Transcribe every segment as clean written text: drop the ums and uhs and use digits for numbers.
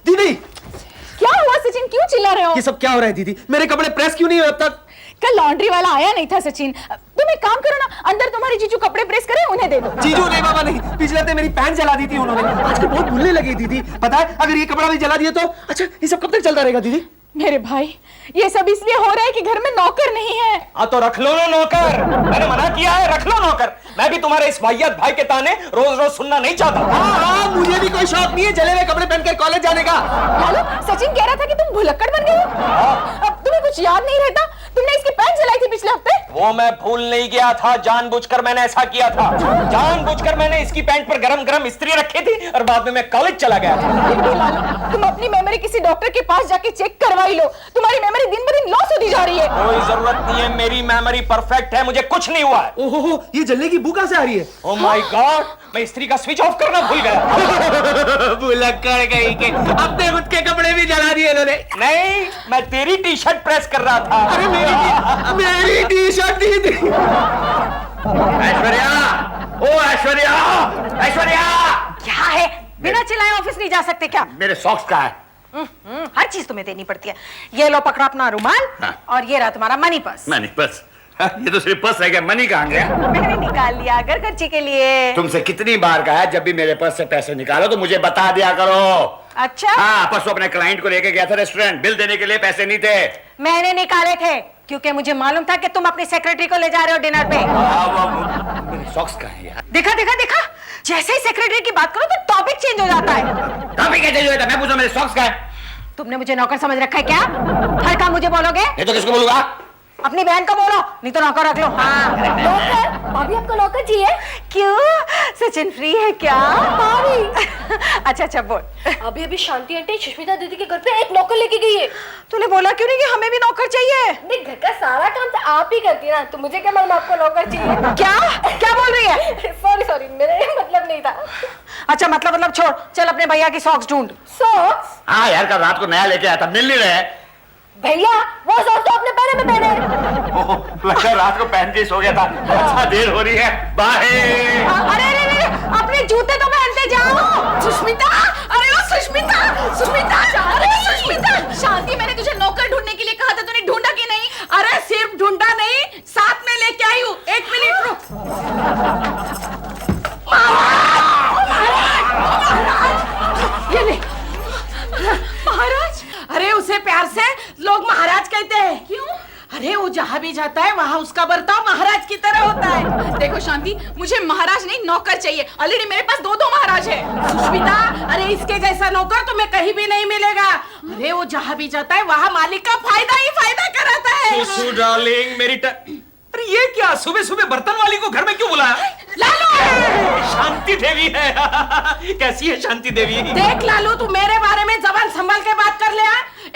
दीदी क्या हुआ सचिन, क्यों चिल्ला रहे हो? ये सब क्या हो रहा है दीदी? मेरे कपड़े प्रेस क्यों नहीं हुए अब तक? कल लॉन्ड्री वाला आया नहीं था सचिन। तुम एक काम करो ना, अंदर तुम्हारी जीजू कपड़े प्रेस करे, उन्हें दे दो। जीजू नहीं बाबा नहीं, पिछले हफ्ते मेरी पैंट जला दी थी उन्होंने। आजकल बहुत भूलने लगी दीदी। पता है अगर ये कपड़ा भी जला दिया तो अच्छा ये सब कब तक चलता रहेगा दीदी? मेरे भाई, ये सब इसलिए हो रहा है कि घर में नौकर नहीं है। हाँ तो रख लो ना नौकर, मैंने मना किया है, रख लो नौकर। मैं भी तुम्हारे इस वाहियात भाई के ताने रोज रोज सुनना नहीं चाहता। हाँ, मुझे भी कोई शौक नहीं है जले हुए कपड़े पहनकर कॉलेज जाने का। हेलो, सचिन कह रहा था कि तुम भुलक्कड़ बन गए हो। अब तुम्हें कुछ याद नहीं रहता? तुमने इसकी पैंट जलाई थी पिछले हफ्ते। वो मैं भूल नहीं गया था, जानबूझकर मैंने ऐसा किया था। जानबूझकर मैंने इसकी पैंट पर गरम गरम इस्त्री रखी थी और बाद में मैं कॉलेज चला गया था। फिर भी लालू, तुम अपनी मेमोरी किसी डॉक्टर के पास जाके चेक करवाई लो। तुम्हारी मेमोरी दिन ब दिन लॉस होती जा रही है। कोई जरूरत नहीं है, मेरी मेमोरी परफेक्ट है, मुझे कुछ नहीं हुआ है। ओहो, ये जलने की बू कहां से आ रही है? ओह माय गॉड, मैं इस्त्री का स्विच ऑफ करना भूल गया। भुलक्कड़ गई के अपने खुद के कपड़े भी जला दिए इन्होंने। नहीं, मैं तेरी टी शर्ट प्रेस कर रहा था। अरे मेरी टी शर्ट नहीं थी। ऐश्वर्या, ओ ऐश्वर्या, ऐश्वर्या, क्या है? बिना चिल्लाए ऑफिस नहीं जा सकते क्या? मेरे सॉक्स कहाँ है? हर चीज तुम्हें देनी पड़ती है। ये लो पकड़ो अपना रुमाल। हाँ। और ये रहा तुम्हारा मनी पर्स। Money purse? ये तो सिर्फ पर्स है क्या? मनी कहाँ गया? मैंने निकाल लिया घर खर्ची के लिए। तुमसे कितनी बार कहा है जब भी मेरे पर्स से पैसे निकालो तो मुझे बता दिया करो। अच्छा, हाँ, परसों अपने क्लाइंट को लेके गया था रेस्टोरेंट, बिल देने के लिए पैसे नहीं थे। मैंने निकाले थे क्योंकि मुझे मालूम था कि तुम अपनी सेक्रेटरी को ले जा रहे हो डिनर पे। मेरे सॉक्स कहाँ है यार? देखा देखा देखा, जैसे ही सेक्रेटरी की बात करो तो टॉपिक चेंज हो जाता है। टॉपिक क्या चेंज हुआ था? मैं पूछा मेरे सॉक्स कहाँ है? तुमने मुझे नौकर समझ रखा है क्या? हर काम मुझे बोलोगे? ये तो किसको बोलूंगा? अपनी बहन को बोलो, नहीं तो नौकर रख लो। हाँ, नौकर? भाभी आपको नौकर चाहिए? क्यों? सचिन फ्री है क्या? भाभी। अच्छा अच्छा बोल। अभी अभी शांति आंटी सुष्मिता दीदी के घर पे एक नौकर लेके गई है। तूने बोला क्यों नहीं कि हमें भी नौकर चाहिए? नहीं, घर का सारा काम तो आप ही करती है ना, तो मुझे क्या मालूम आपको नौकर चाहिए। क्या क्या बोल रही है? सॉरी सॉरी, मेरा मतलब नहीं था। अच्छा मतलब छोड़, चल अपने भैया की सॉक्स ढूंढ। सॉक्स? हाँ यार, कल रात को नया लेके आया था, मिल नहीं रहे। भैया वो सॉक्स तो अपने पैर में पहने। लगता रात को पहन के सो गया था। अच्छा देर हो रही है, बाय। अरे अरे अरे, अपने जूते तो पहनते जाओ। सुष्मिता, अरे वो सुष्मिता, सुष्मिता, अरे सुष्मिता। शांति, मैंने तुझे नौकर ढूंढने के लिए कहा था, तूने ढूंढा कि नहीं? अरे सिर्फ ढूंढा नहीं, साथ में लेके आई हूँ। एक मिनट रुक। ये ले। महाराज, अरे उसे प्यार से लोग महाराज कहते हैं। क्यों? अरे वो जहाँ भी जाता है वहाँ उसका बर्ताव महाराज की तरह होता है। देखो शांति, मुझे महाराज नहीं नौकर चाहिए। ऑलरेडी मेरे पास दो महाराज है। सुष्मिता, अरे इसके जैसा नौकर तुम्हें कहीं भी नहीं मिलेगा। अरे वो जहाँ भी जाता है वहाँ मालिक का फायदा ही फायदा कराता है। सुसु डार्लिंग, अरे ये क्या, सुबह सुबह बर्तन वाली को घर में क्यों बुलाया? लालू, शांति देवी है। कैसी है शांति देवी? देख लालू, तू मेरे बारे में जबान संभाल के बात कर ले।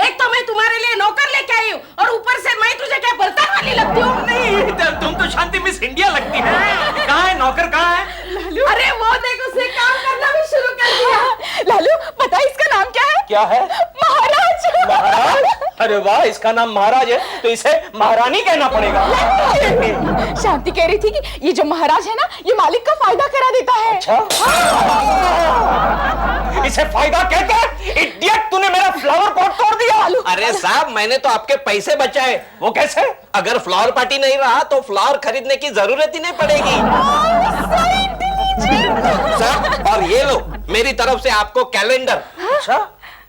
एक तो मैं तुम्हारे लिए नौकर लेके आई हूँ और ऊपर से मैं तुझे क्या बर्तन वाली लगती हूँ? नहीं, तुम तो शांति मिस इंडिया लगती है। कहाँ है नौकर, कहाँ है? अरे वो देख, उसने काम करना भी शुरू कर दिया। लालू, पता है इसका नाम क्या है? क्या है? महाराज। महाराज? अरे वाह, इसका नाम महाराज है तो इसे महारानी कहना पड़ेगा। शांति कह रही थी कि ये जो महाराज है ना, ये मालिक का फायदा करा देता है। अच्छा, इसे फायदा कहते हैं? इडियट, तूने मेरा फ्लावर पॉट तोड़ दिया। अरे साहब, मैंने तो आपके पैसे बचाए। वो कैसे? अगर फ्लावर पार्टी नहीं रहा तो फ्लावर खरीदने की जरूरत ही नहीं पड़ेगी। साहब, और ये लो मेरी तरफ से आपको कैलेंडर। अच्छा,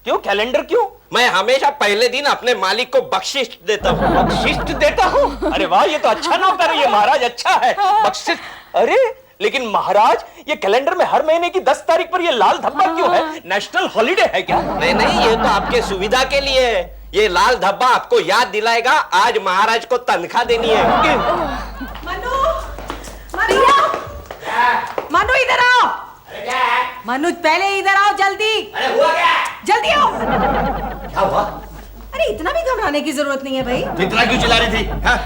क्यों कैलेंडर क्यों? मैं हमेशा पहले दिन अपने मालिक को बख्शिश देता हूँ। बख्शिश देता हूँ? अरे वाह, ये तो अच्छा नौकर है, ये महाराज अच्छा है। बख्शिश? अरे लेकिन महाराज, ये कैलेंडर में हर महीने की 10 तारीख पर ये लाल धब्बा क्यों है? नेशनल हॉलिडे है क्या? नहीं नहीं, ये तो आपके सुविधा के लिए है। ये लाल धब्बा आपको याद दिलाएगा आज महाराज को तनख्वाह देनी है। मनु, मनु इधर आओ। मनु पहले इधर आओ, जल्दी। अरे हुआ क्या? जल्दी आओ। क्या हुआ? अरे इतना भी घबराने की जरूरत नहीं है भाई। इतना क्यों चिल्ला रही थी? हाँ?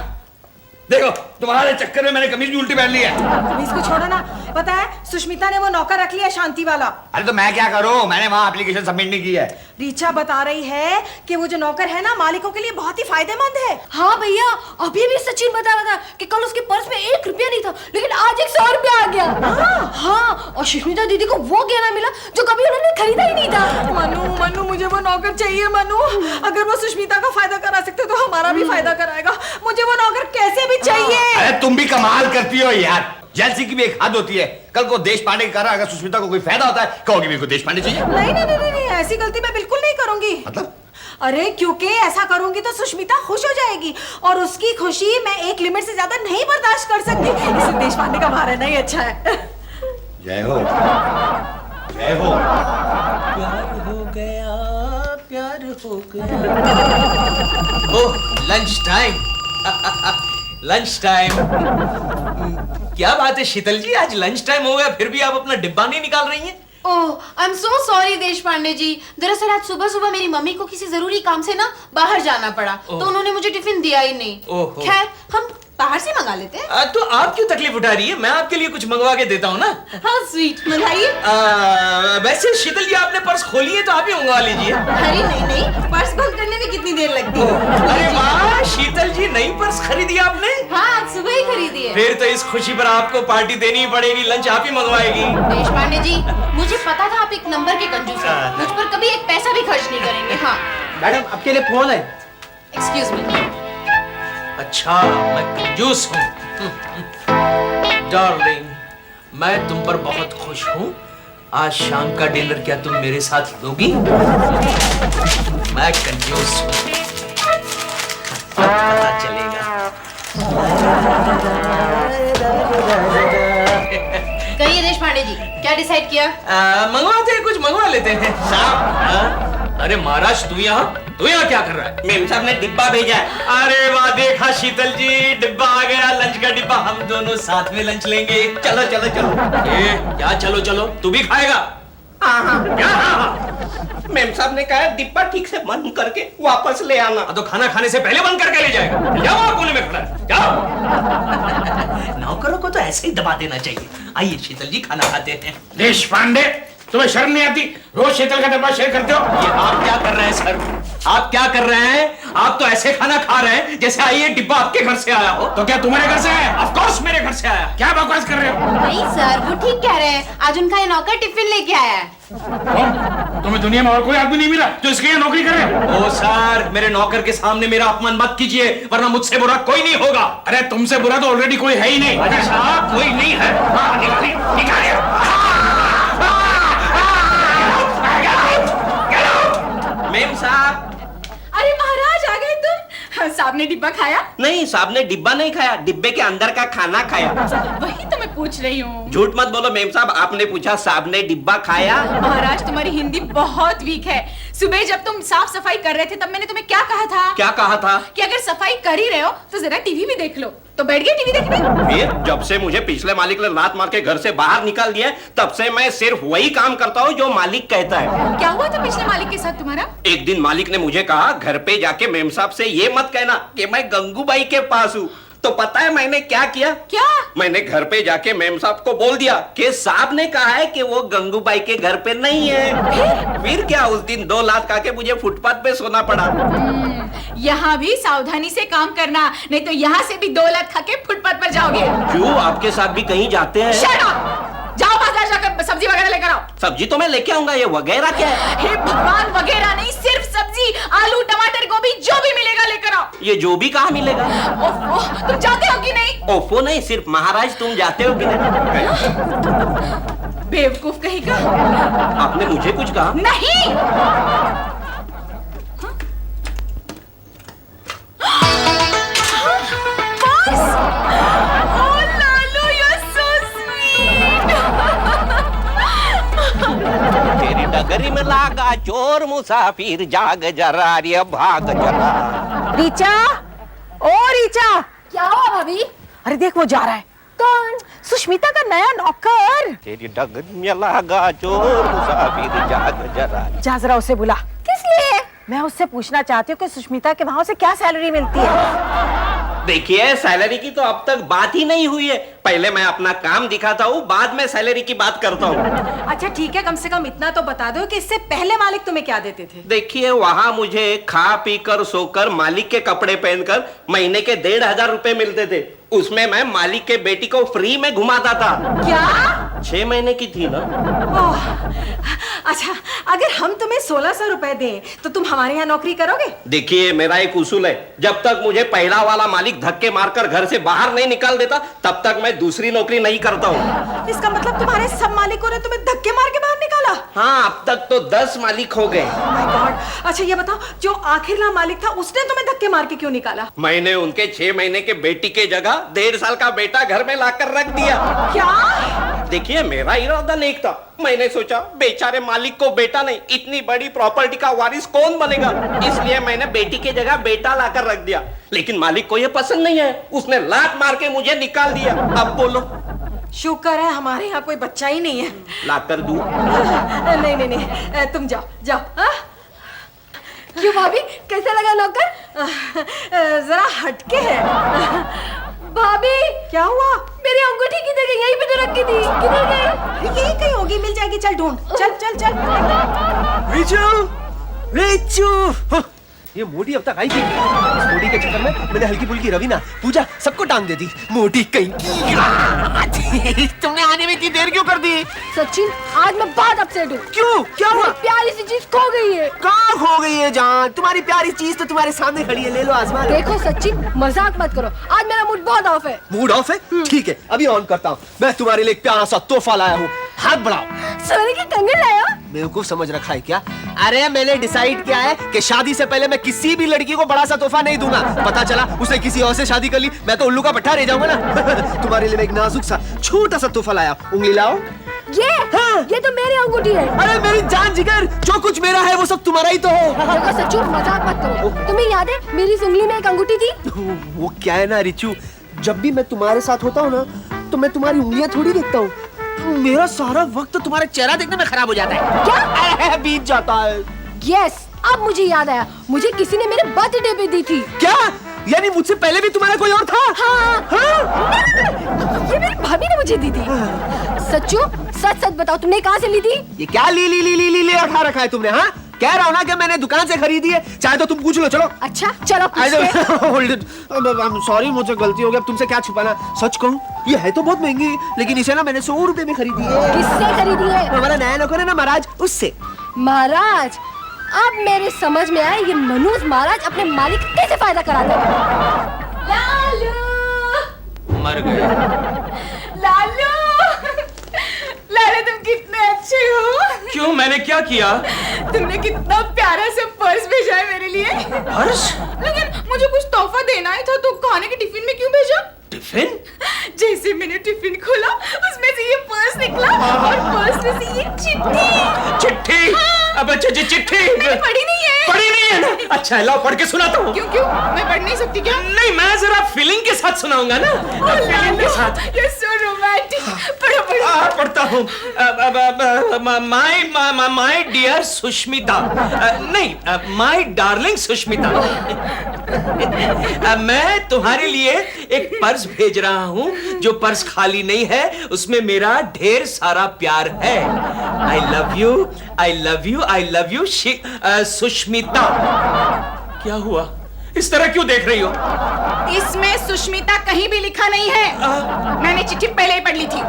देखो तुम्हारे चक्कर में मैंने कमीज भी उल्टी पहन ली है। तुम इसको छोड़ो ना। पता है सुष्मिता ने वो नौकर रख लिया शांति वाला। अरे तो मैं क्या करूं, मैंने वहां एप्लीकेशन सबमिट नहीं की है। रीचा बता रही है कि वो जो नौकर है ना मालिकों के लिए बहुत ही फायदेमंद है। हाँ भैया, अभी भी सचिन बता रहा था कि कल उसके पर्स में 1 रुपया नहीं था, लेकिन आज 100 रुपया आ गया। हाँ, और सुष्मिता दीदी को वो गहना मिला जो कभी उन्होंने खरीदा ही नहीं था। मनु मनु मुझे वो नौकर चाहिए मनु। अगर वो सुष्मिता का फायदा करा सकते तो हमारा भी फायदा कराएगा। मुझे वो नौकर कैसे भी चाहिए। अरे तुम भी कमाल करती हो यार, जेलसी की भी एक हद होती है। कल को देश पांडे के कारण अगर सुष्मिता को कोई फायदा होता है, कहोगी मेरे को देश पांडे चाहिए। नहीं नहीं नहीं नहीं, ऐसी गलती मैं बिल्कुल नहीं करूंगी। मतलब? अरे क्योंकि ऐसा करूंगी तो सुष्मिता खुश हो जाएगी और उसकी खुशी मैं एक लिमिट से ज्यादा नहीं बर्दाश्त कर सकती। इसे देश पांडे का भार है नहीं अच्छा है। जय हो जय हो। प्यार हो गया, प्यार हो गया। ओह, लंच टाइम। Lunch time. क्या बात है शीतल जी, आज लंच टाइम हो गया फिर भी आप अपना डिब्बा नहीं निकाल रही हैं? ओह, आई एम सो सॉरी देश पांडे जी। दरअसल आज सुबह सुबह मेरी मम्मी को किसी जरूरी काम से ना बाहर जाना पड़ा, तो उन्होंने मुझे टिफिन दिया ही नहीं। ओहो। खैर, हम बाहर से मंगा लेते हैं। तो आप क्यों तकलीफ उठा रही है, मैं आपके लिए कुछ मंगवा के देता हूँ ना। हाँ स्वीट, मंगाइए। वैसे शीतल जी आपने पर्स खोली है तो आप ही मंगवा लीजिए। अरे नहीं नहीं, पर्स बंद करने में कितनी देर लगती है। अरे वाह शीतल जी, नई पर्स खरीदी आपने? हाँ, आज सुबह ही खरीदी है। फिर तो इस खुशी पर आपको पार्टी देनी ही पड़ेगी, लंच आप ही मंगवाएगी। देश पांडे जी, मुझे पता था आप एक नंबर के कंजूस हैं। मुझ पर कभी एक पैसा भी खर्च नहीं करेंगे। हाँ मैडम आपके लिए फोन है। Excuse me. अच्छा, मैं कंजूस हूँ। डार्लिंग, मैं तुम पर बहुत खुश हूँ। आज शाम का डिनर क्या तुम मेरे साथ लोगी? मैं कंजूस हूँ, पता चलेगा। कहिए देश पांडे जी, क्या डिसाइड किया? मंगवाते हैं, कुछ मंगवा लेते हैं। साहब, अरे महाराज तू यहाँ क्या कर रहा है? मेम साहब ने डिब्बा भेजा है। अरे वाह, देखा शीतल जी, डिब्बा आ गया, लंच का डिब्बा। हम दोनों साथ में लंच लेंगे। चलो चलो चलो। क्या चलो चलो, तू भी खाएगा? हाँ हाँ। क्या? हाँ। मेम साहब ने कहा डिब्बा ठीक से बंद करके वापस ले आना। तो खाना खाने से पहले बंद करके ले जाएगा। जाओ, आप कोने में खड़ा है, जाओ। नौकरों को तो ऐसे ही दबा देना चाहिए। आइए शीतल जी, खाना खाते हैं। देश पांडे, तुम्हें शर्म नहीं आती? रोज शीतल का डब्बा शेयर करते हो। ये आप क्या कर रहे हैं सर? आप क्या कर रहे हैं? आप तो ऐसे खाना खा रहे हैं जैसे ये डिब्बा आपके घर से आया हो। तो क्या तुम्हारे घर से है? ऑफ कोर्स मेरे घर से आया। क्या बकवास कर रहे हो? नहीं सर, वो ठीक कह रहे हैं। आज उनका ये नौकर टिफिन लेके आया है। तुम्हें दुनिया में और कोई आदमी नहीं मिला जो इसके यहाँ नौकरी करे? ओ सर, मेरे नौकर के सामने मेरा अपमान मत कीजिए, वरना मुझसे बुरा कोई नहीं होगा। अरे तुमसे बुरा तो ऑलरेडी कोई है ही नहीं। अच्छा, कोई नहीं है? मेम साहब। अरे महाराज आ गए तुम। साहब ने डिब्बा खाया? नहीं, साहब ने डिब्बा नहीं खाया, डिब्बे के अंदर का खाना खाया। वही तो मैं पूछ रही हूँ। झूठ मत बोलो मेम साहब, आपने पूछा साहब ने डिब्बा खाया? महाराज तुम्हारी हिंदी बहुत वीक है। सुबह जब तुम साफ सफाई कर रहे थे तब मैंने तुम्हें क्या कहा था? क्या कहा था? कि अगर सफाई कर ही रहे हो तो जरा टीवी भी देख लो। तो बैठ गए टीवी देखने। फिर जब से मुझे पिछले मालिक ने लात मार के घर से बाहर निकाल दिया, तब से मैं सिर्फ वही काम करता हूँ जो मालिक कहता है। क्या हुआ था पिछले मालिक के साथ तुम्हारा? एक दिन मालिक ने मुझे कहा, घर पे जाके मेम साहब से ये मत कहना कि मैं गंगूबाई के पास हूँ। तो पता है मैंने क्या किया? क्या? मैंने घर पे जाके मेम साहब को बोल दिया कि साहब ने कहा है कि वो गंगूबाई के घर पे नहीं है। फिर क्या, उस दिन 2 लात खा के मुझे फुटपाथ पे सोना पड़ा। यहाँ भी सावधानी से काम करना, नहीं तो यहाँ से भी 2 लाख खा के फुटपाथ पर जाओगे। क्यों, आपके साथ भी कहीं जाते हैं? Shut up! जाओ बाजार जाकर सब्जी वगैरह लेकर आओ। सब्जी तो मैं लेके आऊंगा, ये वगैरह क्या है? हे भगवान, वगैरह नहीं, सिर्फ सब्जी, आलू टमाटर गोभी जो भी मिलेगा लेकर आओ। ये जो भी कहाँ मिलेगा? ओफो, तुम जाते हो कि नहीं? ओफो नहीं, सिर्फ महाराज तुम जाते हो कि नहीं? बेवकूफ कहीं का। आपने मुझे कुछ कहा? नहीं। तेरी डगरी में लागा चोर मुसाफिर, जाग जरा रे भाग जरा। रीचा, ओ रीचा। क्या हुआ भाभी? अरे देख वो जा रहा है। कौन? सुष्मिता का नया नौकर। तेरी डगरी में लागा चोर मुसाफिर, जाग जरा। जा जरा उसे बुला। किस लिए? मैं उससे पूछना चाहती हूँ कि सुष्मिता के वहाँ उसे क्या सैलरी मिलती है। देखिए सैलरी की तो अब तक बात ही नहीं हुई है। पहले मैं अपना काम दिखाता हूँ, बाद में सैलरी की बात करता हूँ। अच्छा ठीक है, कम से कम इतना तो बता दो कि इससे पहले मालिक तुम्हें क्या देते थे? देखिए वहाँ मुझे खा पी कर सोकर मालिक के कपड़े पहनकर महीने के 1500 रुपए मिलते थे। उसमें मैं मालिक के बेटी को फ्री में घुमाता था। क्या? 6 महीने की थी ना। ओह, अच्छा अगर हम तुम्हें 1600 रुपए दें तो तुम हमारे यहाँ नौकरी करोगे? देखिए मेरा एक उसूल है, जब तक मुझे पहला वाला मालिक धक्के मारकर घर से बाहर नहीं निकाल देता तब तक मैं दूसरी नौकरी नहीं करता हूँ। इसका मतलब तुम्हारे सब मालिकों ने तुम्हें धक्के मार के बाहर निकाला? हाँ, अब तक तो 10 मालिक हो गए। My God, अच्छा ये बताओ, जो आखिरला मालिक था उसने तुम्हें धक्के मार के क्यों निकाला? मैंने उनके 6 महीने के बेटी के जगह 1.5 साल का बेटा घर में लाकर रख दिया। क्या? देखिए मेरा इरादा नेक था। मैंने सोचा बेचारे मालिक को बेटा नहीं, इतनी बड़ी प्रॉपर्टी का वारिस कौन बनेगा, इसलिए मैंने बेटी के जगह बेटा लाकर रख दिया। लेकिन मालिक को यह पसंद नहीं है, उसने लात मार के मुझे निकाल दिया। अब बोलो। शुक्र है हमारे यहाँ कोई बच्चा ही नहीं है। लाकर दूं? नहीं नहीं नहीं, तुम जाओ जाओ। हाँ? क्यों भाभी, कैसा लगा नौकर? जरा हटके है। भाभी क्या हुआ? मेरी अंगूठी किधर गई? यहीं पे तो रखी थी, किधर गई? यही कहीं होगी, मिल जाएगी। चल ढूंढ, चल चल चल। रिचू, रिचू, ये मोटी अब तक आई थी। इस मोटी के चक्कर में मैंने हल्की फुल्की रवीना पूजा सबको टांग दे दी। मोटी कहीं तुमने आने में इतनी देर क्यों कर दी? सचिन, आज मैं बहुत अपसेट हूँ। क्यों? क्या हुआ? प्यारी सी चीज खो गई है। कहाँ खो गई है जान? तुम्हारी प्यारी चीज तो तुम्हारे सामने खड़ी है, ले लो आजमा लो। देखो सचिन, मजाक मत करो, आज मेरा मूड बहुत ऑफ है। मूड ऑफ है? ठीक है, अभी ऑन करता हूँ। मैं तुम्हारे लिए एक प्यारा सा तोहफा लाया हूँ, हाथ बढ़ाओ। सोने की कंगन लाया? बेवकूफ समझ रखा है क्या? अरे मैंने डिसाइड किया है कि शादी से पहले मैं किसी भी लड़की को बड़ा सा तोहफा नहीं दूंगा। पता चला उसने किसी और से शादी कर ली, मैं तो उल्लू का पट्टा रह जाऊंगा ना। तुम्हारे लिए मैं एक नाजुक सा छोटा सा तोहफा लाया। उंगली लाओ। ये तो मेरी अंगूठी है। अरे मेरी जान जिगर, जो कुछ मेरा है वो सब तुम्हारा ही तो है। देखो सचिन, मजाक मत करो। तुम्हें याद है मेरी इस उंगली में एक अंगूठी थी? वो क्या है ना रिचू, जब भी मैं तुम्हारे साथ होता हूँ ना तो मैं तुम्हारी उंगलियां थोड़ी देखता हूँ, मेरा सारा वक्त तुम्हारा चेहरा देखने में खराब हो जाता है। क्या? बीत जाता है। यस, अब मुझे याद आया, मुझे किसी ने मेरे बर्थडे पे दी थी। क्या? यानी मुझसे पहले भी तुम्हारा कोई और था? हाँ। ये मेरी भाभी ने मुझे दी थी। सच्चू, सच सच बताओ, तुमने कहाँ से ली थी? ये क्या ली रखा रखा है तुमने? हाँ, कह रहा हूँ ना कि मैंने दुकान से खरीदी है, चाहे तो तुम पूछ लो। चलो अच्छा चलो होल्ड इट। सॉरी, मुझसे गलती हो गई। अब तुमसे क्या छुपाना। सच कहूँ, ये है तो बहुत महंगी, लेकिन इसे ना मैंने 100 रुपए में खरीदी है। किससे खरीदी है? हमारा नया नौकर है ना महाराज, उससे। महाराज, अब मेरे समझ में आया ये मनोज महाराज अपने मालिक का कैसे फायदा कराते हैं। लालू, मर गए। लालू, लालू तुम कितने अच्छे हो। क्यों, मैंने क्या किया? तुमने कितना प्यारा सा पर्स भेजा है मेरे लिए। पर्स? लेकिन मुझे कुछ तोहफा देना ही था, तो खाने के टिफिन में क्यों भेजा? टिफिन? जैसे मैंने टिफिन खोला, उसमें से ये पर्स निकला और पर्स में से ये चिट्ठी। चिट्ठी? अब अच्छा जी, चिट्ठी मैंने पढ़ी नहीं है। पढ़ी नहीं है ना? अच्छा लाओ पढ़ के सुनाता हूँ। क्यों क्यों? मैं पढ़ नहीं सकती क्या? नहीं, मैं जरा फीलिंग के साथ सुनाऊंगा ना। फीलिंग के साथ। You're so romantic। पढ़ो पढ़ो। पढ़ता हूँ। माय डियर सुष्मिता, नहीं, माय डार्लिंग सुष्मिता, मैं तुम्हारे लिए एक पर्स भेज रहा हूँ। जो पर्स खाली नहीं है, उसमें मेरा ढेर सारा प्यार है। I love you, I love you, I love you Sushmita. क्या हुआ? इस तरह क्यों देख रही हो? इसमें सुष्मिता कहीं भी लिखा नहीं है। मैंने चिट्ठी पहले ही पढ़ ली थी।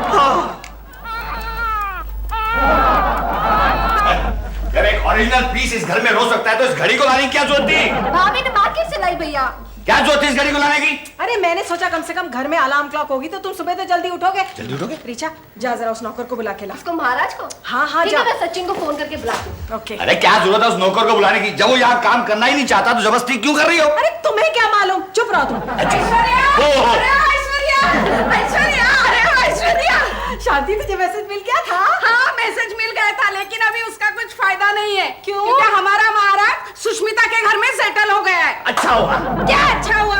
जब एक ओरिजिनल पीस इस घर में रो सकता है तो इस घड़ी को लाने की क्या जरूरत थी? भाभी ने मार्केट से लाई भैया। क्या जरूरत थी इस घड़ी को लाने की? अरे मैंने सोचा कम से कम घर में अलार्म क्लॉक होगी तो तुम सुबह तो जल्दी उठोगे। जल्दी उठोगे? रीचा, जा जरा उस नौकर को बुला के ला। उसको महाराज को? हाँ हाँ ठीक जा। है, मैं सचिन को फोन करके बुलाती हूँ। ओके। अरे क्या जरूरत है उस नौकर को बुलाने की? जब वो यहाँ काम करना ही नहीं चाहता तो जबरदस्ती क्यों कर रही हो? अरे तुम्हें क्या मालूम, चुप रहो तुम। शांति, तुझे मैसेज मिल गया था? हाँ, मैसेज मिल गया था, लेकिन अभी उसका कुछ फायदा नहीं है। क्यों? क्योंकि हमारा महाराज सुष्मिता के घर में सेटल हो गया है। अच्छा हुआ। क्या अच्छा हुआ?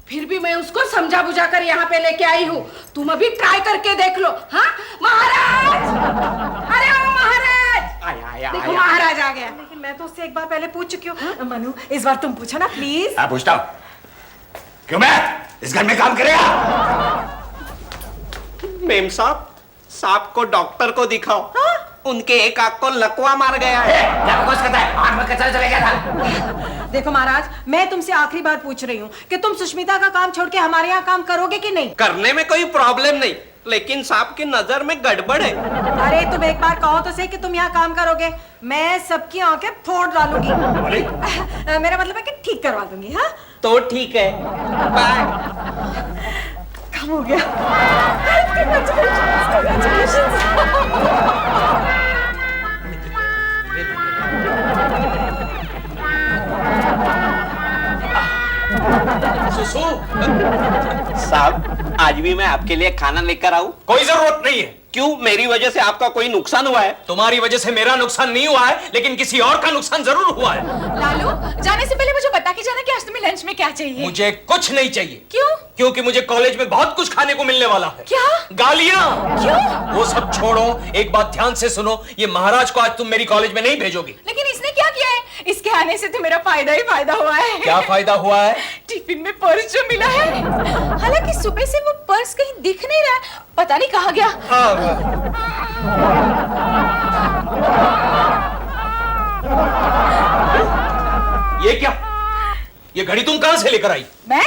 फिर भी मैं उसको समझा बुझा कर यहाँ पे लेके आई हूँ। तुम अभी ट्राई करके देख लो। हाँ महाराज, अरे ओ महाराज, देखो महाराज आ गया। लेकिन मैं तो उससे एक बार पहले पूछ चुकी हूँ। मनु, इस बार तुम पूछो ना प्लीज। पूछता हूँ। क्यों मैं इस घर में काम करेगा? मेम साहब, सांप को डॉक्टर को दिखाओ। उनके एक आंख को लकवा मार गया है। क्या बकवास करता है? आंख में कचरा चला गया था। देखो महाराज, मैं तुमसे आखिरी बार पूछ रही हूँ कि तुम सुष्मिता का काम छोड़ के हमारे यहाँ काम करोगे कि नहीं? करने में कोई प्रॉब्लम नहीं, लेकिन सांप की नजर में गड़बड़ है। अरे तुम एक बार कहो तो सही कि तुम यहाँ काम करोगे, मैं सबकी आंखें फोड़ डालूंगी। मेरा मतलब है कि ठीक करवा दूंगी। हाँ तो ठीक है, बाय। कम हो गया। सुसु, साहब, आज भी मैं आपके लिए खाना लेकर आऊं? कोई जरूरत नहीं है। क्यों, मेरी वजह से आपका कोई नुकसान हुआ है? तुम्हारी वजह से मेरा नुकसान नहीं हुआ है, लेकिन किसी और का नुकसान जरूर हुआ है। लालू, जाने से पहले मुझे बता के जाना कि आज तुम्हें लंच में क्या चाहिए। मुझे कुछ नहीं चाहिए। क्यों? क्योंकि मुझे कॉलेज में बहुत कुछ खाने को मिलने वाला है। क्या? गालियां। क्यों? वो सब छोड़ो, एक बात ध्यान से सुनो, ये महाराज को आज तुम मेरी कॉलेज में नहीं भेजोगी। लेकिन इसने क्या किया है? इसके आने से तो मेरा फायदा ही फायदा हुआ है। क्या फायदा हुआ है? टिफिन में पर्स जो मिला है। हालांकि सुबह से वो पर्स कहीं दिख नहीं रहा है, पता नहीं कहाँ गया। ये क्या? ये घड़ी तुम कहां से लेकर आई? मैं?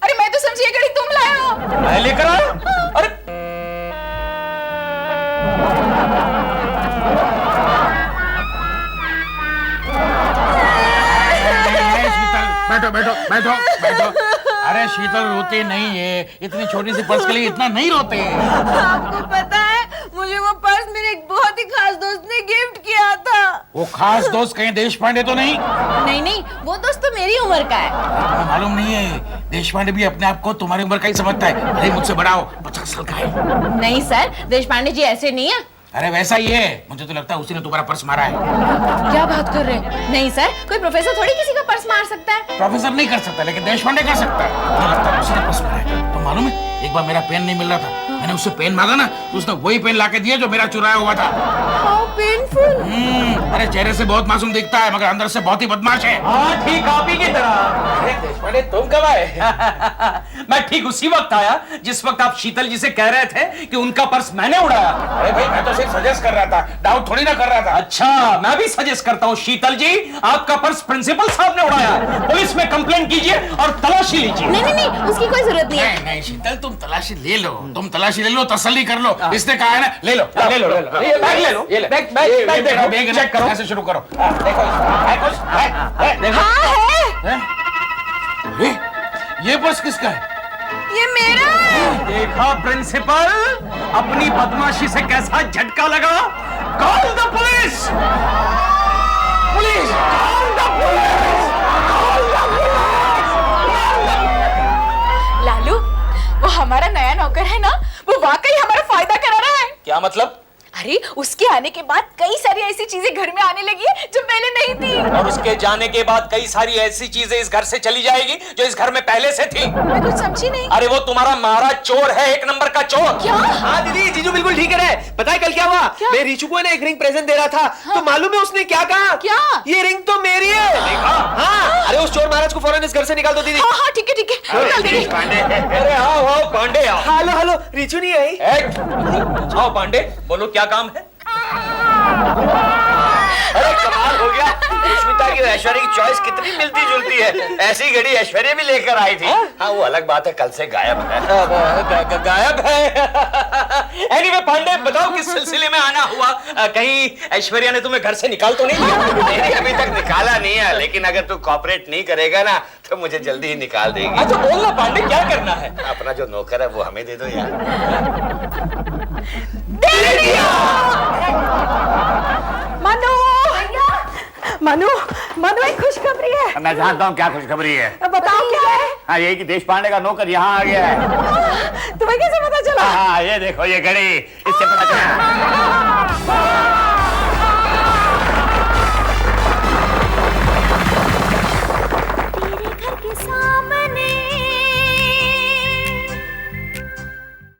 अरे मैं तो समझी ये घड़ी तुम लाए हो। मैं लेकर आया? अरे बैठो बैठो बैठो बैठो। अरे शीतल रोती नहीं है, इतनी छोटी सी पर्स के लिए इतना नहीं रोते। आपको पता है, मुझे वो पर्स मेरे एक बहुत ही खास दोस्त ने गिफ्ट किया था। वो खास दोस्त कहीं देश पांडे तो नहीं? नहीं नहीं, वो दोस्त तो मेरी उम्र का है। तुम्हें मालूम नहीं है, देश पांडे भी अपने आप को तुम्हारी उम्र का ही समझता है। अरे मुझसे बड़ा हो, 50 साल का है। नहीं सर, देश पांडे जी ऐसे नहीं है। अरे वैसा ही है, मुझे तो लगता है उसी ने तुम्हारा पर्स मारा है। क्या बात कर रहे हैं? नहीं सर, कोई प्रोफेसर थोड़ी किसी का पर्स मार सकता है। प्रोफेसर नहीं कर सकता, लेकिन देश पांडे कर सकता है। मुझे लगता है उसी ने पर्स मारा है। तो मालूम है, एक बार मेरा पेन नहीं मिल रहा था, मैंने उससे पेन मांगा ना, तो उसने वही पेन लाके दिया जो मेरा चुराया हुआ था। How painful. अरे चेहरे से बहुत मासूम दिखता है, मगर अंदर से बहुत ही बदमाश है। हाँ, ठीक आप ही की तरह। अरे देशपांडे, तुम कब आए? मैं ठीक उसी वक्त आया जिस वक्त आप शीतल जी से कह रहे थे कि उनका पर्स मैंने उड़ाया। अरे भाई, मैं तो सिर्फ सजेस्ट कर रहा था, डाउट थोड़ी ना कर रहा था। अच्छा, मैं भी सजेस्ट करता हूँ शीतल जी, आपका पर्स प्रिंसिपल साहब ने उड़ाया है। पुलिस में कंप्लेंट कीजिए और तलाशी लीजिए। नहीं नहीं नहीं, उसकी कोई जरूरत नहीं है। नहीं नहीं शीतल, तुम तलाशी ले लो, तुम तलाशी ले लो, तसल्ली कर लो। इसने कहा है ना, ले लो ले लो ले लो। ये बैग ले लो, ये ले। बैग बैग बैग देखो, बैग चेक करो। कैसे शुरू करो। देखो है कुछ है? हाँ है, हैं? अरे, ये पर्स किसका है? ये मेरा है। देखा प्रिंसिपल, अपनी बदमाशी से कैसा झटका लगा। Call the police. Police, call the police. Lalu, वो हमारा नया नौकर है ना, वो वाकई हमारा फायदा करा रहा है। क्या मतलब? अरे उसके आने के बाद कई सारी ऐसी चीजें घर में आने लगी है जो पहले नहीं थी। और उसके जाने के बाद कई सारी ऐसी चीजें इस घर से चली जाएगी जो इस घर में पहले से थी। मैं कुछ समझी नहीं। अरे वो तुम्हारा महाराज चोर है, एक नंबर का चोर। क्या? हाँ दीदी, जीजू बिल्कुल ठीक है। पता है कल क्या हुआ? मैं रिचू को ना एक रिंग प्रेजेंट दे रहा था, तो मालूम है उसने क्या कहा? क्या? ये रिंग तो मेरी है। हाँ, अरे उस चोर महाराज को फौरन इस घर से निकाल दो दीदी। हाँ हाँ ठीक है निकाल देंगे। अरे आओ आओ पांडे आओ। हेलो हेलो, रिचू नहीं आई? आओ पांडे, बोलो क्या काम है? अरे कमाल हो गया, सुष्मिता की ऐश्वर्या की चॉइस कितनी मिलती जुलती है। ऐसी घड़ी ऐश्वर्या भी लेकर आई थी। हाँ, वो अलग बात है, कल से गायब है। गायब है। एनीवे पांडे, बताओ किस सिलसिले में आना हुआ? कहीं ऐश्वर्या ने तुम्हें घर से निकाल तो नहीं दिया? नहीं, अभी तक निकाला नहीं है, लेकिन अगर तू कॉपरेट नहीं करेगा ना तो मुझे जल्दी ही निकाल देगी। अच्छा बोलना पांडे, क्या करना है? अपना जो नौकर है वो हमें दे दो यार। मनु, मनु, मनु एक खुशखबरी है। मैं जानता हूँ क्या खुशखबरी है। बताओ क्या है? हाँ, यही कि देश पांडे का नौकर यहाँ आ गया है। तुम्हें कैसे पता चला? हाँ, ये देखो ये घड़ी, इससे पता चला।